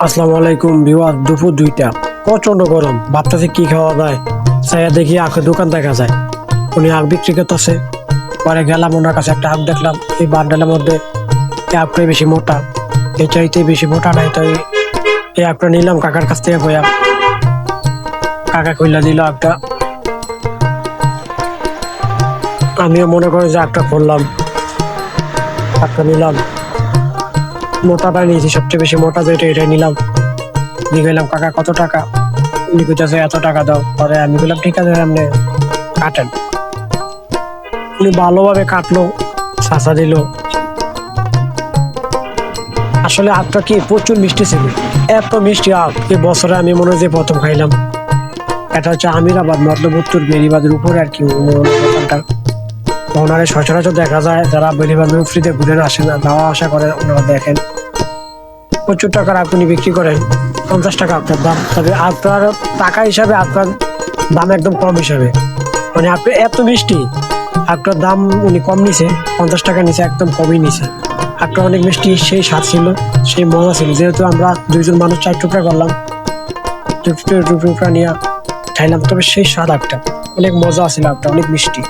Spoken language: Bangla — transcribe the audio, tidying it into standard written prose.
আসসালামু আলাইকুম ভিউয়ার। দুপুর 2টা, প্রচন্ড গরম, ভাবতেছি কি খাওয়া যায়। চাইয়া দেখি আখের দোকান দেখা যায়, উনি আখ বিক্রি করতেছে। পরে গেলাম ওনার কাছে, একটা আখ দেখলাম। এই বান্ডেলের মধ্যে এই আখটাই বেশি মোটা, এই চাইতে বেশি মোটা নাই। তো এই আখটা নিলাম কাকার কাছ থেকে বইয়া। কাকা কইলা দিল আখটা, আমিও মনে করি যে আখটা করলাম, আখটা নিলাম। মোটাটাই নিয়েছি, সবচেয়ে বেশি মোটা যেটা এটাই নিলাম। দিয়ে গেলাম, কাকা কত টাকা? উনি কইতাছে এত টাকা দাও। পরে আমি বললাম ঠিক আছে, আপনি কাটেন। উনি ভালোভাবে কাটলো, শাসা দিল। আসলে আখটা কি প্রচুর মিষ্টি ছিল, এত মিষ্টি আখ এই বছরে আমি মনে হয় যে প্রথম খাইলাম। এটা হচ্ছে আমিরাবাদ, মতলব উত্তর বেরিবাদের উপরে আর কি দোকানটা। ওনারে সচরাচর দেখা যায়, যারা বেরিবাদ ফ্রিতে ঘুরে আসে না, যাওয়া আসা করেন, ওনারা দেখেন। প্রচুর টাকার আখ উনি বিক্রি করেন। 50 টাকা আপনার দাম, তবে আপনার টাকা হিসাবে আপনার দাম একদম কম হিসাবে। মানে আপনি এত মিষ্টি, আপনার দাম উনি কম নিছে, 50 টাকা নিচে, একদম কমই নিছে। একটা অনেক মিষ্টি, সেই স্বাদ ছিল, সেই মজা ছিল। যেহেতু আমরা দুইজন মানুষ 4 টুকরা করলাম, 2 টুকরা নিয়ে খাইলাম, তবে সেই স্বাদ একটা অনেক মজা ছিল, একটা অনেক মিষ্টি।